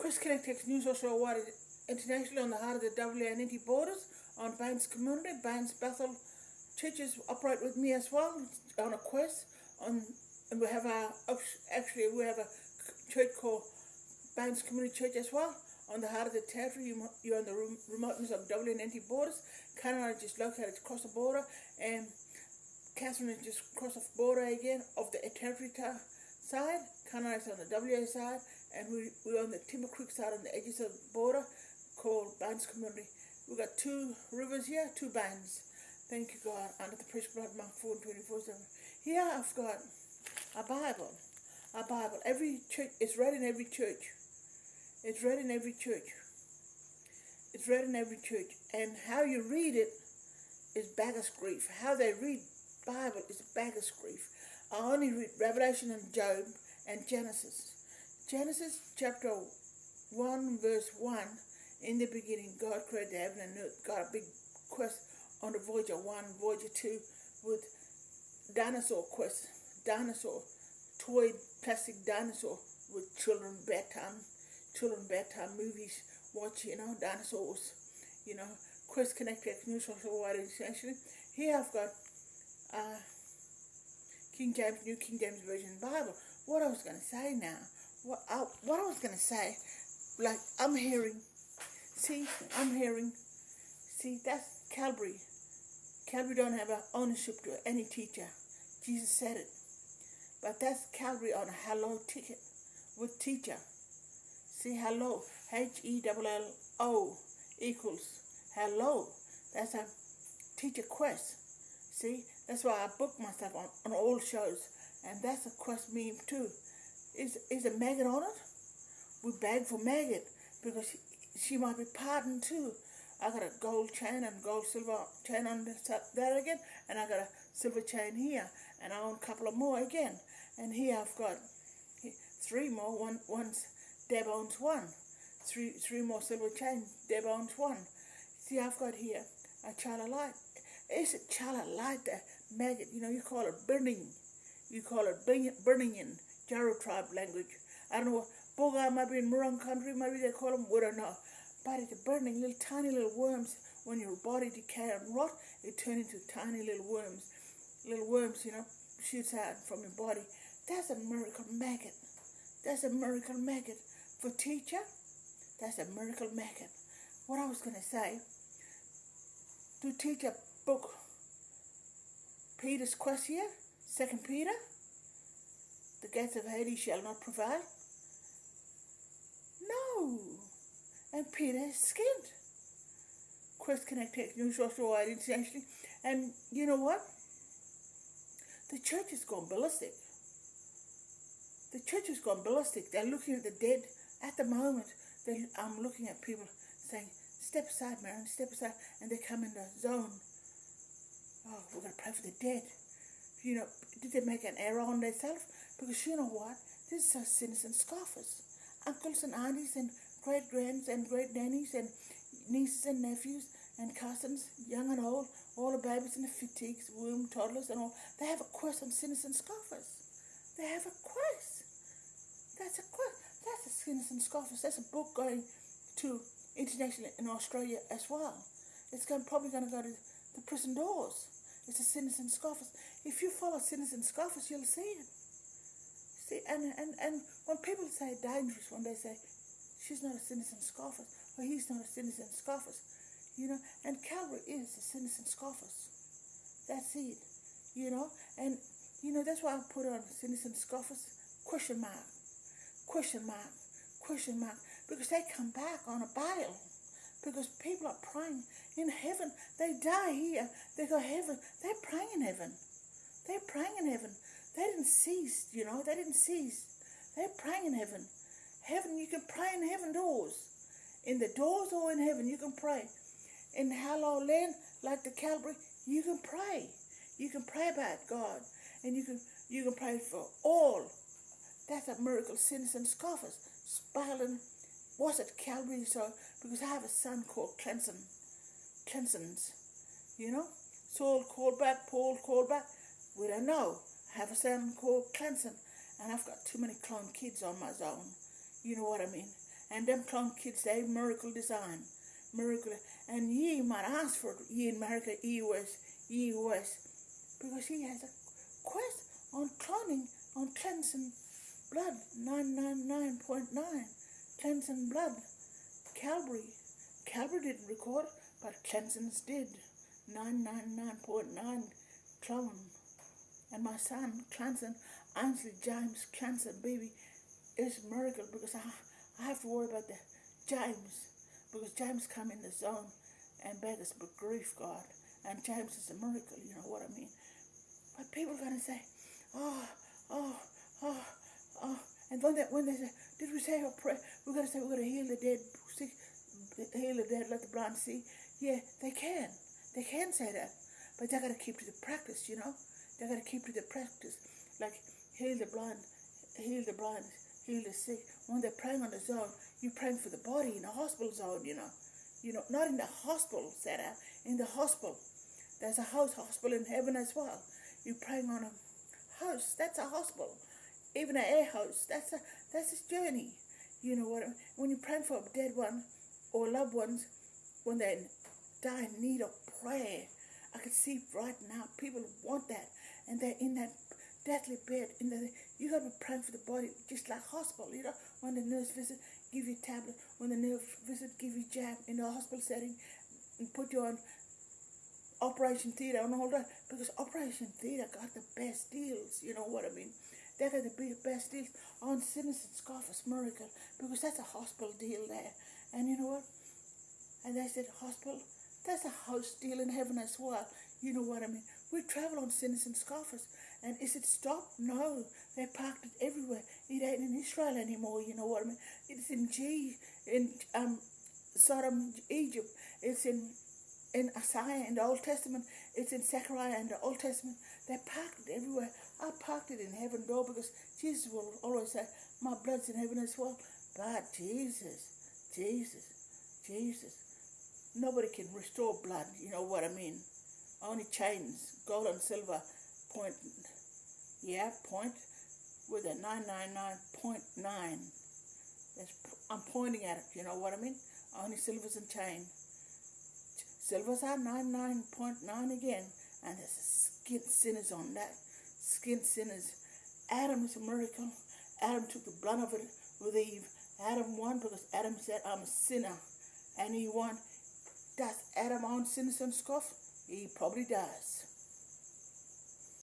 Chris Connect News also awarded internationally on the heart of the WNT borders on Baines community. Baines Bethel churches operate with me as well on a quest on, and we have a church called Baines Community Church as well on the heart of the territory. You're on the remoteness of WNT borders. Canada is just located across the border, and Catherine is just across the border again of the territory side. Canada is on the WA side, and we're on the Timber Creek side on the edges of the border called Baines Community. We've got two rivers here, two Baines. Thank you, God, under the precious blood of Mark 4 and 24/7. Here I've got a Bible. A Bible. Every church, it's read in every church. It's read in every church. It's read in every church. And how you read it is beggars grief. How they read Bible is beggars grief. I only read Revelation and Job and Genesis. Genesis chapter 1 verse 1. In the beginning God created heaven and earth. Got a big quest on the Voyager 1, Voyager 2 with dinosaur quest. Dinosaur. Toy plastic dinosaur with children bedtime movies. Watch, dinosaurs. Quest Connected News also wide essentially. Here I've got New King James Version Bible. What I was going to say now, what I was going to say, like I'm hearing, that's Calvary. Calvary don't have an ownership to any teacher. Jesus said it. But that's Calvary on a hello ticket with teacher. See, hello, HELLO equals hello. That's a teacher quest. See, that's why I book myself on all shows. And that's a quest meme too. Is a maggot on it? We beg for maggot because she might be pardoned too. I got a gold chain and gold silver chain on there again, and I got a silver chain here, and I own a couple of more again. And here I've got three more. One's Deb owns one. Three more silver chains. Deb owns one. See, I've got here a child of light. It's a child of light, that maggot. You call it burning. You call it burning in Jaro tribe language. I don't know. Boga might be in Murung country. Maybe they call them. We don't know. But it's a burning little tiny little worms. When your body decay and rot, it turns into tiny little worms. Little worms, shoots out from your body. That's a miracle maggot. That's a miracle maggot. For teacher, that's a miracle maggot. What I was going to say, to teach a book, Peter's quest here, 2 Peter, the gates of Hades shall not prevail. No. And Peter is skinned. Quest Connected News also wide internationally. And you know what? The church has gone ballistic. The church has gone ballistic. They're looking at the dead at the moment. I'm looking at people saying, step aside, Marion, step aside. And they come in the zone. Oh, we're going to pray for the dead. Did they make an error on themselves? Because you know what? This is sinners and scoffers. Uncles and aunties and great-grands and great-nannies and nieces and nephews and cousins, young and old, all the babies and the fatigues, womb, toddlers and all. They have a quest on sinners and scoffers. They have a quest. That's a quest. That's a sinners and scoffers. That's a book going to internationally in Australia as well. It's probably going to go to the prison doors. It's a sinners and scoffers. If you follow sinners and scoffers, you'll see it. See, and when people say dangerous, when they say she's not a sinners and scoffers, or he's not a sinners and scoffers, and Calvary is a sinners and scoffers. That's it, and that's why I put on sinners and scoffers, question mark, because they come back on a bail, because people are praying in heaven. They die here, they go heaven, they're praying in heaven. They didn't cease, They're praying in heaven. Heaven, you can pray in heaven doors. In the doors or in heaven, you can pray. In Hello Land, like the Calvary, you can pray. You can pray about God. And you can pray for all. That's a miracle, sinners and scoffers. Spelling, what's it, Calvary? So, because I have a son called CLANSONS. Saul called back, Paul called back. We don't know. I have a son called CLANSON. And I've got too many clone kids on my zone. You know what I mean? And them clone kids, they miracle design. Miracle. And ye might ask for it, ye in America, US, because he has a quest on cloning, on cleansing blood, 999.9, cleansing blood, Calvary. Calvary didn't record, but Clansons did, 999.9 clone. And my son, Clanson, Ainsley James Clanson, baby, is a miracle because I have to worry about the James, because James come in the zone and beggars but grief, God. And James is a miracle, you know what I mean? But people are going to say, oh, oh, oh, oh. And when they say, did we say our prayer? We're going to say we're going to heal the dead, heal the dead, let the blind see. Yeah, they can. They can say that. But they got to keep to the practice, you know? They got to keep to the practice. Like, heal the blind, heal the sick. When they're praying on the zone, you're praying for the body in the hospital zone, you know. You know, not in the hospital setup, in the hospital. There's a hospital in heaven as well. You're praying on a house. That's a hospital. Even an air house. That's his journey. You know what I mean? When you're praying for a dead one or loved ones, when they die in need of prayer, I can see right now people want that, and they're in that deathly bed. You got to be praying for the body, just like hospital. You know, when the nurse visit, give you tablet. When the nurse visit, give you jab in the hospital setting, and put you on operation theater and all that, because operation theater got the best deals. You know what I mean? They got the best deals on Simmons and Scoffers Miracle, because that's a hospital deal there. And you know what? And they said hospital, that's a house deal in heaven as well. You know what I mean? We travel on sinners and scoffers. And is it stopped? No. They parked it everywhere. It ain't in Israel anymore, you know what I mean? It's in Sodom, Egypt. It's in Isaiah in the Old Testament. It's in Zechariah in the Old Testament. They parked it everywhere. I parked it in heaven door, because Jesus will always say, my blood's in heaven as well. But Jesus. Nobody can restore blood, you know what I mean? Only chains, gold and silver, point with a 999.9. I'm pointing at it, you know what I mean? Only silvers and chain. Silvers are 99.9 again, and there's skin sinners on that. Skin sinners. Adam is a miracle. Adam took the blood of it with Eve. Adam won because Adam said, I'm a sinner. And he won. Does Adam own sinners and scoff? He probably does.